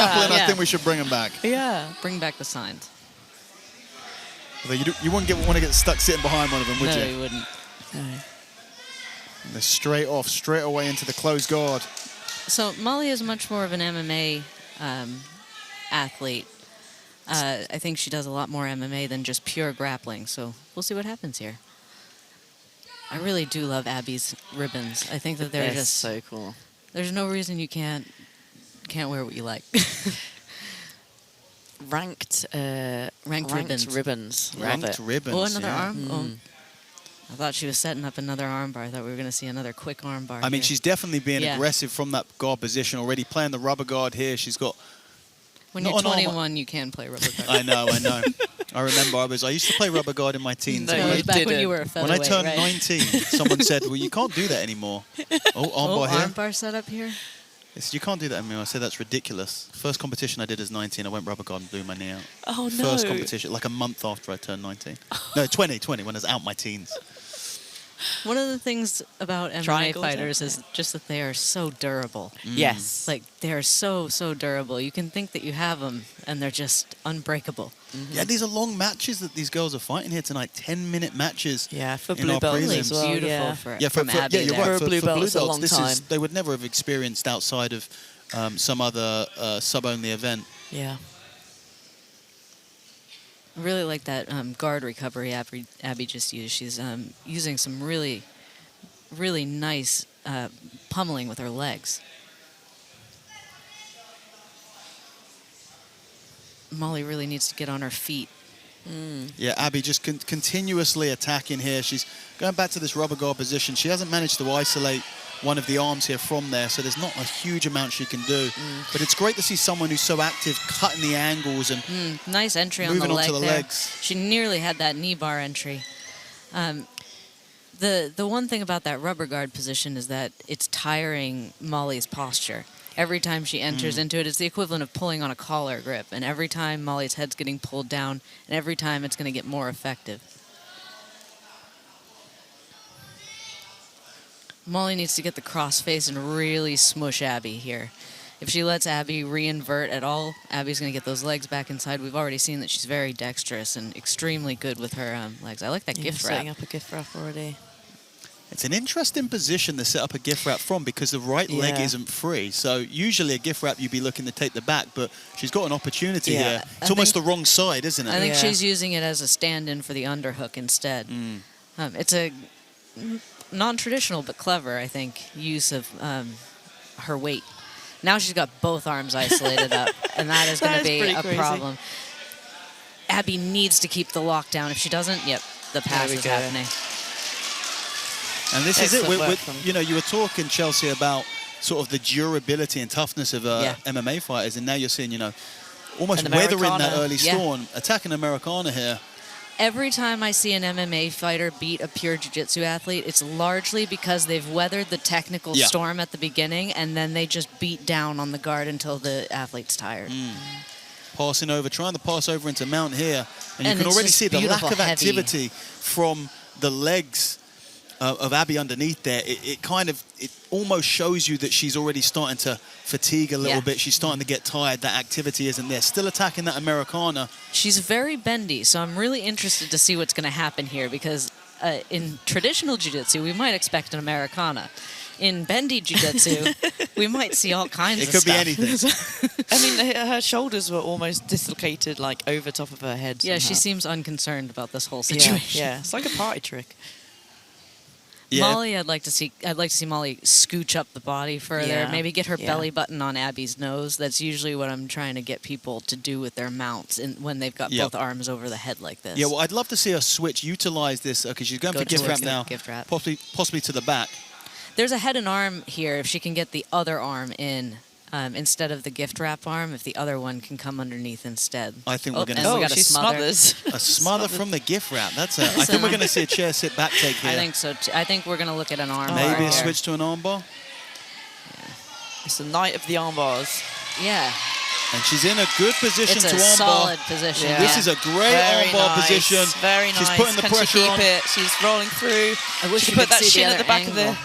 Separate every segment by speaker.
Speaker 1: grappling,
Speaker 2: Yeah.
Speaker 1: I think we should bring them back.
Speaker 2: Yeah.
Speaker 3: Bring back the signs.
Speaker 1: Although you wouldn't want to get stuck sitting behind one of them, would
Speaker 3: No,
Speaker 1: you?
Speaker 3: you wouldn't.
Speaker 2: No.
Speaker 1: And they're straight off, straight away into the closed guard.
Speaker 3: So Molly is much more of an MMA athlete. I think she does a lot more MMA than just pure grappling. So we'll see what happens here. I really do love Abby's ribbons. I think that they're just
Speaker 2: so cool.
Speaker 3: There's no reason you can't wear what you like.
Speaker 2: Ranked
Speaker 3: ribbons.
Speaker 2: ribbons.
Speaker 1: Ranked ribbons.
Speaker 3: Oh, another
Speaker 1: yeah.
Speaker 3: arm. Oh. I thought she was setting up another arm bar. I thought we were going to see another quick arm bar.
Speaker 1: I mean,
Speaker 3: here.
Speaker 1: she's definitely being
Speaker 3: Yeah.
Speaker 1: aggressive from that guard position already, playing the rubber guard here. She's got...
Speaker 3: When
Speaker 1: not
Speaker 3: you're
Speaker 1: an arm-
Speaker 3: 21, you can play rubber guard.
Speaker 1: I know. I remember I used to play rubber guard in my teens.
Speaker 2: No,
Speaker 1: and
Speaker 3: No,
Speaker 1: when
Speaker 3: it was back when you were a
Speaker 1: when I
Speaker 3: featherweight,
Speaker 1: turned
Speaker 3: right?
Speaker 1: 19, someone said, well, you can't do that anymore. Oh, arm bar here.
Speaker 3: Arm bar set up here.
Speaker 1: You can't do that anymore. I said, that's ridiculous. First competition I did as 19, I went rubber guard and blew my knee out.
Speaker 2: Oh, no.
Speaker 1: First competition, like a month after I turned 19. No, 20, when I was out my teens.
Speaker 3: One of the things about MMA
Speaker 2: Triangle
Speaker 3: fighters
Speaker 2: tap,
Speaker 3: is just that they are so durable.
Speaker 2: Yes.
Speaker 3: Like, they are so durable. You can think that you have them, and they're just unbreakable.
Speaker 1: Yeah, these are long matches that these girls are fighting here tonight. 10-minute matches.
Speaker 2: Yeah, for
Speaker 1: in
Speaker 2: blue
Speaker 1: our
Speaker 2: belts
Speaker 1: prelims.
Speaker 2: as well.
Speaker 3: Beautiful
Speaker 2: yeah.
Speaker 3: for,
Speaker 1: Yeah,
Speaker 3: from Abby
Speaker 1: you're
Speaker 3: there.
Speaker 1: right.
Speaker 2: For a blue belt, it's a long time.
Speaker 1: They would never have experienced outside of some other sub-only event.
Speaker 2: Yeah.
Speaker 3: I really like that guard recovery Abby just used. She's using some really nice pummeling with her legs. Molly really needs to get on her feet.
Speaker 1: Yeah, Abby just continuously attacking here. She's going back to this rubber guard position. She hasn't managed to isolate one of the arms here from there, so there's not a huge amount she can do. But it's great to see someone who's so active, cutting the angles and
Speaker 3: Nice entry on the
Speaker 1: moving
Speaker 3: leg
Speaker 1: onto the
Speaker 3: there.
Speaker 1: legs.
Speaker 3: She nearly had that knee bar entry. The one thing about that rubber guard position is that it's tiring Molly's posture. Every time she enters into it, it's the equivalent of pulling on a collar grip. And every time Molly's head's getting pulled down, and every time it's going to get more effective. Molly needs to get the cross face and really smush Abby here. If she lets Abby reinvert at all, Abby's going to get those legs back inside. We've already seen that she's very dexterous and extremely good with her legs. I like that gift wrap.
Speaker 2: Setting up a gift wrap already.
Speaker 1: It's an interesting position to set up a gift wrap from because the right leg
Speaker 2: Yeah.
Speaker 1: isn't free. So usually a gift wrap you'd be looking to take the back, but she's got an opportunity
Speaker 2: Yeah,
Speaker 1: here. It's
Speaker 2: I
Speaker 1: almost
Speaker 2: think-
Speaker 1: the wrong side, isn't it?
Speaker 3: I think
Speaker 2: Yeah.
Speaker 3: she's using it as a stand-in for the underhook instead. It's a non-traditional but clever, I think, use of her weight. Now she's got both arms isolated up, and that is going
Speaker 2: That
Speaker 3: to
Speaker 2: is
Speaker 3: be
Speaker 2: pretty
Speaker 3: a
Speaker 2: crazy.
Speaker 3: problem. Abby needs to keep the lockdown. If she doesn't, yep, the pass
Speaker 2: we
Speaker 3: is
Speaker 2: go.
Speaker 3: happening.
Speaker 1: And this is it.
Speaker 2: Excellent work from-
Speaker 1: You know, you were talking, Chelsea, about sort of the durability and toughness of
Speaker 3: Yeah.
Speaker 1: MMA fighters, and now you're seeing, you know, almost
Speaker 2: An
Speaker 1: weathering that
Speaker 2: Americana.
Speaker 1: early
Speaker 3: Yeah.
Speaker 1: storm, attacking Americana here.
Speaker 3: Every time I see an MMA fighter beat a pure jiu-jitsu athlete, it's largely because they've weathered the technical
Speaker 1: Yeah.
Speaker 3: storm at the beginning, and then they just beat down on the guard until the athlete's tired.
Speaker 1: Passing over, trying to pass over into mount here. And you
Speaker 3: And
Speaker 1: can
Speaker 3: it's
Speaker 1: already
Speaker 3: just
Speaker 1: see the lack
Speaker 3: beautiful,
Speaker 1: of
Speaker 3: heavy.
Speaker 1: activity from the legs of Abby underneath there. It almost shows you that she's already starting to fatigue a little
Speaker 3: Yeah.
Speaker 1: bit. She's starting to get tired. That activity isn't there. Still attacking that Americana.
Speaker 3: She's very bendy, so I'm really interested to see what's going to happen here because in traditional jiu-jitsu, we might expect an Americana. In bendy jiu-jitsu, we might see all kinds
Speaker 1: It
Speaker 3: of
Speaker 1: could
Speaker 3: stuff.
Speaker 1: be anything.
Speaker 2: I mean, her shoulders were almost dislocated, like, over top of her head.
Speaker 3: Yeah, she
Speaker 2: somehow.
Speaker 3: seems unconcerned about this whole
Speaker 2: Yeah,
Speaker 3: situation.
Speaker 2: yeah. It's like a party trick.
Speaker 1: Yeah.
Speaker 3: Molly, I'd like to see Molly scooch up the body further,
Speaker 2: Yeah,
Speaker 3: maybe get her
Speaker 2: yeah.
Speaker 3: belly button on Abby's nose. That's usually what I'm trying to get people to do with their mounts when they've got
Speaker 1: Yep.
Speaker 3: both arms over the head like this.
Speaker 1: Yeah, well, I'd love to see her switch, utilize this, because she's going
Speaker 3: Go
Speaker 1: for gift wrap
Speaker 3: towards the
Speaker 1: now,
Speaker 3: gift wrap.
Speaker 1: possibly to the back.
Speaker 3: There's a head and arm here. If she can get the other arm in instead of the gift wrap arm, if the other one can come underneath instead.
Speaker 1: I think we're going
Speaker 3: and
Speaker 1: to
Speaker 3: we got a
Speaker 2: she
Speaker 3: smother.
Speaker 2: smothers.
Speaker 1: a smother from the gift wrap. That's it. I think we're going to see a chair sit back take here.
Speaker 3: I think so. I think we're going to look at an arm.
Speaker 1: Maybe
Speaker 3: bar
Speaker 1: a
Speaker 3: here.
Speaker 1: switch to an armbar.
Speaker 2: It's the night of the arm bars.
Speaker 3: Yeah,
Speaker 1: And she's in a good position
Speaker 3: it's
Speaker 1: to
Speaker 3: a
Speaker 1: armbar.
Speaker 3: solid position.
Speaker 2: Yeah.
Speaker 1: This is a great
Speaker 2: Very
Speaker 1: armbar
Speaker 2: nice.
Speaker 1: position.
Speaker 2: Very nice.
Speaker 1: She's putting the
Speaker 2: Can
Speaker 1: pressure
Speaker 2: she keep
Speaker 1: on.
Speaker 2: it? She's rolling through.
Speaker 3: I wish
Speaker 2: she
Speaker 3: you
Speaker 2: put
Speaker 3: could
Speaker 2: that
Speaker 3: see
Speaker 2: shin
Speaker 3: the
Speaker 2: at the
Speaker 3: other
Speaker 2: back of the...
Speaker 3: angle.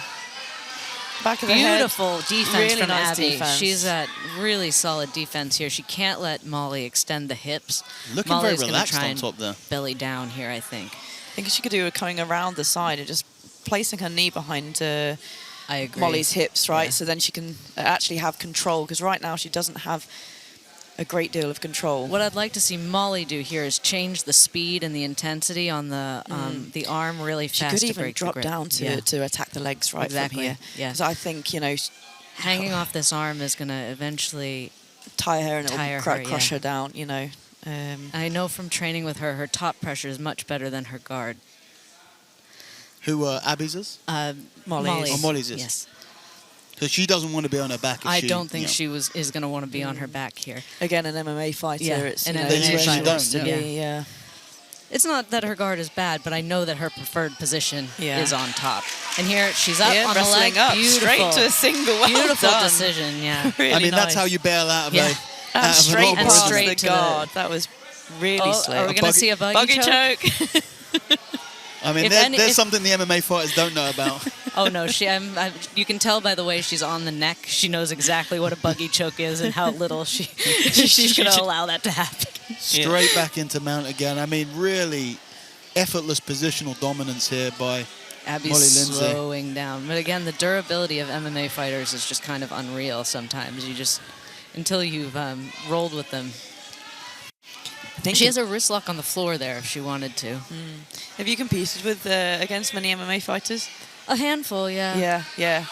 Speaker 2: Back of the head.
Speaker 3: Beautiful defense
Speaker 2: Really
Speaker 3: from
Speaker 2: nice
Speaker 3: Abby.
Speaker 2: defense.
Speaker 3: She's at really solid defense here. She can't let Molly extend the hips.
Speaker 1: Looking
Speaker 3: Molly's
Speaker 1: very
Speaker 3: gonna
Speaker 1: relaxed
Speaker 3: try
Speaker 1: on
Speaker 3: and
Speaker 1: top there.
Speaker 3: belly down here, I think.
Speaker 2: I think she could do it coming around the side and just placing her knee behind
Speaker 3: I agree.
Speaker 2: Molly's hips, right?
Speaker 3: Yeah.
Speaker 2: So then she can actually have control, because right now she doesn't have a great deal of control.
Speaker 3: What I'd like to see Molly do here is change the speed and the intensity on the arm really
Speaker 2: She
Speaker 3: fast
Speaker 2: could
Speaker 3: to
Speaker 2: even
Speaker 3: break
Speaker 2: drop
Speaker 3: the grip.
Speaker 2: down
Speaker 3: Yeah.
Speaker 2: to attack the legs right
Speaker 3: Exactly,
Speaker 2: from here.
Speaker 3: yeah.
Speaker 2: Because I think, you know,
Speaker 3: Hanging off this arm is going to eventually...
Speaker 2: tie her and
Speaker 3: Tire
Speaker 2: it'll
Speaker 3: her,
Speaker 2: crush
Speaker 3: yeah.
Speaker 2: her down, you know.
Speaker 3: I know from training with her, her top pressure is much better than her guard.
Speaker 1: Who Abby's is?
Speaker 2: Molly's.
Speaker 1: Oh, Molly's is.
Speaker 3: Yes.
Speaker 1: So she doesn't want to be on her back. If
Speaker 3: I
Speaker 1: she,
Speaker 3: don't think
Speaker 1: you know.
Speaker 3: she is going to want to be on her back here.
Speaker 2: Again, an MMA fighter.
Speaker 3: Yeah,
Speaker 2: It's,
Speaker 3: an
Speaker 2: you know,
Speaker 3: MMA
Speaker 2: it's where she
Speaker 3: fighter.
Speaker 2: wants to
Speaker 1: Don't,
Speaker 2: be, yeah.
Speaker 3: It's not that her guard is bad, but I know that her preferred position
Speaker 2: Yeah.
Speaker 3: is on top. And here she's up
Speaker 2: Yeah,
Speaker 3: on the leg.
Speaker 2: wrestling up
Speaker 3: Beautiful.
Speaker 2: straight to a single. Well
Speaker 3: Beautiful
Speaker 2: done.
Speaker 3: decision, yeah.
Speaker 2: Really
Speaker 1: I mean, that's
Speaker 2: nice.
Speaker 1: how you bail out of
Speaker 3: Yeah.
Speaker 1: a.
Speaker 2: And
Speaker 1: out of an
Speaker 2: straight
Speaker 1: elbow,
Speaker 3: and
Speaker 2: past
Speaker 1: isn't it?
Speaker 3: straight
Speaker 2: the
Speaker 3: to the-
Speaker 2: guard. That was really
Speaker 3: Oh,
Speaker 2: slick.
Speaker 3: are we going to see a buggy choke?
Speaker 1: I mean,
Speaker 3: If
Speaker 1: there's
Speaker 3: if-
Speaker 1: something the MMA fighters don't know about.
Speaker 3: Oh no, you can tell by the way she's on the neck. She knows exactly what a buggy choke is and how little she's going to allow that to happen.
Speaker 1: Straight back into mount again. I mean, really effortless positional dominance here by
Speaker 3: Abby's
Speaker 1: Molly Lindsay.
Speaker 3: slowing down. But again, the durability of MMA fighters is just kind of unreal sometimes. You just, until you've rolled with them.
Speaker 2: I think
Speaker 3: She has a wrist lock on the floor there if she wanted to.
Speaker 2: Have you competed with against many MMA fighters?
Speaker 3: A handful, yeah.
Speaker 2: Yeah.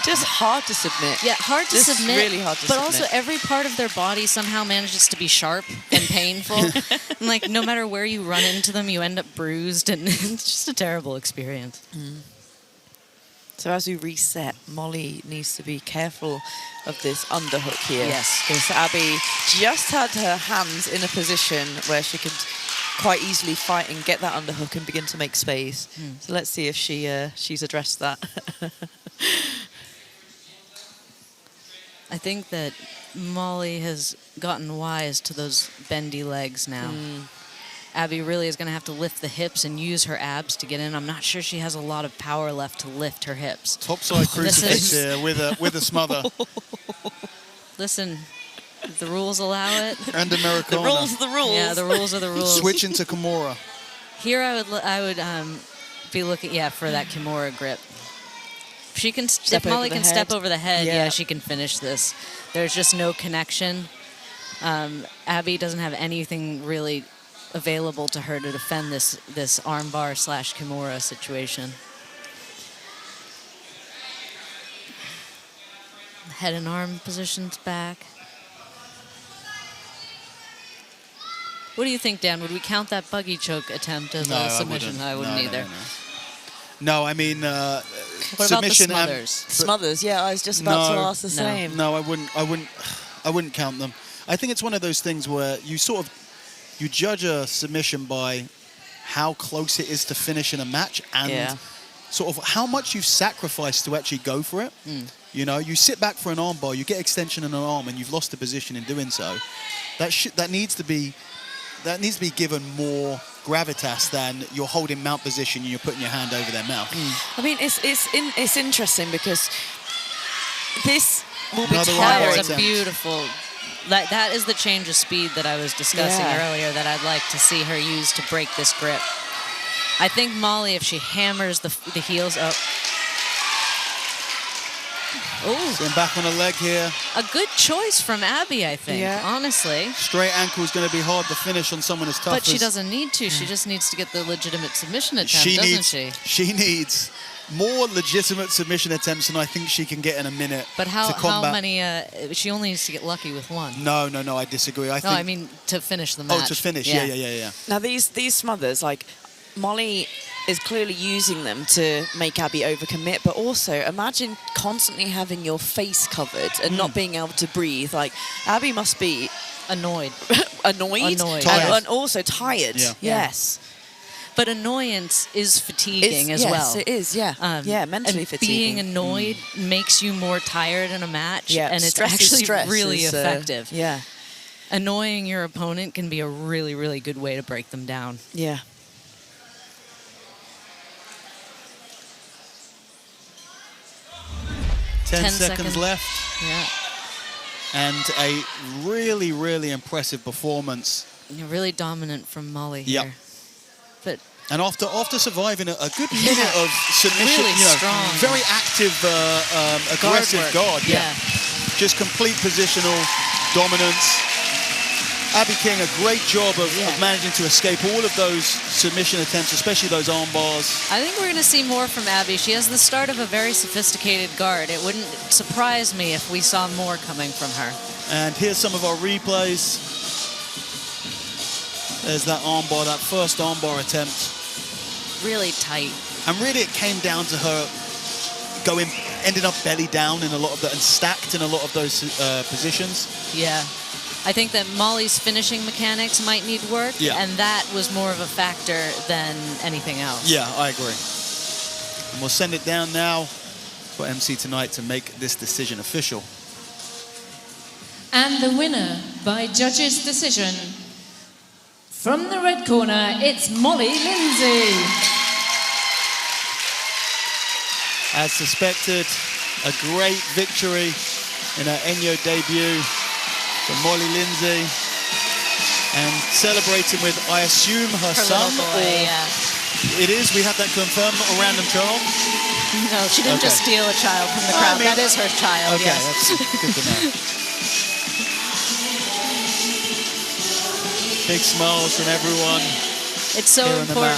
Speaker 2: Just hard to submit.
Speaker 3: Yeah, hard to
Speaker 2: Just
Speaker 3: submit.
Speaker 2: really hard to
Speaker 3: but
Speaker 2: submit.
Speaker 3: also every part of their body somehow manages to be sharp and painful. And like no matter where you run into them, you end up bruised, and it's just a terrible experience.
Speaker 2: So as we reset, Molly needs to be careful of this underhook here.
Speaker 3: Yes.
Speaker 2: Because Abby just had her hands in a position where she could quite easily fight and get that underhook and begin to make space. So let's see if she's addressed that.
Speaker 3: I think that Molly has gotten wise to those bendy legs now. Abby really is going to have to lift the hips and use her abs to get in. I'm not sure she has a lot of power left to lift her hips.
Speaker 1: Topside crucifix here with a smother
Speaker 3: Listen, if the rules allow it.
Speaker 1: and Americana.
Speaker 2: The rules are the rules.
Speaker 3: Yeah, the rules are the rules.
Speaker 1: Switch into Kimura.
Speaker 3: Here I would be looking, for that Kimura grip. She can,
Speaker 2: Step
Speaker 3: if Molly
Speaker 2: over the
Speaker 3: can step
Speaker 2: head.
Speaker 3: over the head,
Speaker 2: Yeah.
Speaker 3: she can finish this. There's just no connection. Abby doesn't have anything really available to her to defend this armbar / Kimura situation. Head and arm positions back. What do you think, Dan? Would we count that buggy choke attempt as a submission? I wouldn't either.
Speaker 1: No, I mean,
Speaker 3: What about the
Speaker 1: submission and
Speaker 3: smothers?
Speaker 2: Smothers, yeah, I was just about to
Speaker 1: No.
Speaker 2: ask the same.
Speaker 1: No, I wouldn't count them. I think it's one of those things where you judge a submission by how close it is to finishing a match and sort of how much you've sacrificed to actually go for it. You know, you sit back for an armbar, you get extension in an arm, and you've lost the position in doing so. That needs to be given more gravitas than you're holding mount position and you're putting your hand over their mouth.
Speaker 2: I mean, it's interesting because this will be
Speaker 1: Another
Speaker 3: That
Speaker 1: armbar
Speaker 2: tiring.
Speaker 3: was a
Speaker 1: attempt.
Speaker 3: beautiful. That is the change of speed that I was discussing
Speaker 2: Yeah.
Speaker 3: earlier that I'd like to see her use to break this grip. I think Molly, if she hammers the heels up. Oh,
Speaker 1: Getting back on the leg here.
Speaker 3: a good choice from Abby, I think,
Speaker 2: Yeah.
Speaker 3: honestly.
Speaker 1: Straight ankle is going to be hard to finish on someone as tough
Speaker 3: But she
Speaker 1: as-
Speaker 3: doesn't need to. She just needs to get the legitimate submission attempt,
Speaker 1: She
Speaker 3: doesn't
Speaker 1: needs.
Speaker 3: she?
Speaker 1: She needs more legitimate submission attempts than I think she can get in a minute.
Speaker 3: But
Speaker 1: to
Speaker 3: how
Speaker 1: combat.
Speaker 3: many? She only needs to get lucky with one.
Speaker 1: No, I disagree. I
Speaker 3: No,
Speaker 1: think.
Speaker 3: I mean to finish the match.
Speaker 1: Oh, to finish. Yeah.
Speaker 2: Now, these smothers, like, Molly is clearly using them to make Abby overcommit, but also imagine constantly having your face covered and not being able to breathe. Like, Abby must be
Speaker 3: Annoyed.
Speaker 2: annoyed,
Speaker 1: Tired.
Speaker 2: and also tired.
Speaker 1: Yeah.
Speaker 2: Yes.
Speaker 3: But annoyance is fatiguing as
Speaker 2: yes,
Speaker 3: well.
Speaker 2: it is, yeah. Mentally
Speaker 3: and
Speaker 2: fatiguing.
Speaker 3: Being annoyed makes you more tired in a match,
Speaker 2: Yeah,
Speaker 3: and it's
Speaker 2: stress is
Speaker 3: actually
Speaker 2: stress
Speaker 3: really
Speaker 2: is,
Speaker 3: effective.
Speaker 2: Yeah,
Speaker 3: Annoying your opponent can be a really, really good way to break them down.
Speaker 2: yeah.
Speaker 1: 10 seconds left.
Speaker 3: Yeah.
Speaker 1: And a really, really impressive performance.
Speaker 3: Really dominant from Molly
Speaker 1: Yep.
Speaker 3: here. But
Speaker 1: And after surviving a good minute of submission,
Speaker 3: Really strong.
Speaker 1: very active, aggressive
Speaker 3: work.
Speaker 1: guard.
Speaker 3: Yeah.
Speaker 1: Just complete positional dominance. Abby King, a great job of managing to escape all of those submission attempts, especially those arm bars.
Speaker 3: I think we're going to see more from Abby. She has the start of a very sophisticated guard. It wouldn't surprise me if we saw more coming from her.
Speaker 1: And here's some of our replays. There's that arm bar, that first arm bar attempt.
Speaker 3: Really tight.
Speaker 1: And really it came down to her ending up belly down in a lot of and stacked in a lot of those positions.
Speaker 3: Yeah. I think that Molly's finishing mechanics might need work, and that was more of a factor than anything else.
Speaker 1: Yeah, I agree. And we'll send it down now for MC tonight to make this decision official.
Speaker 4: And the winner by judges' decision, from the red corner, it's Molly Lindsay.
Speaker 1: As suspected, a great victory in her Enyo debut for Molly Lindsay, and celebrating with, I assume, her son.
Speaker 3: Little boy, yeah.
Speaker 1: It is, we have that confirmed, not a random child.
Speaker 3: No, she didn't just steal a child from the crowd. That is her child,
Speaker 1: okay,
Speaker 3: yes.
Speaker 1: that's good to know. Big smiles from everyone.
Speaker 3: It's so
Speaker 1: here on the
Speaker 3: important.
Speaker 1: mat.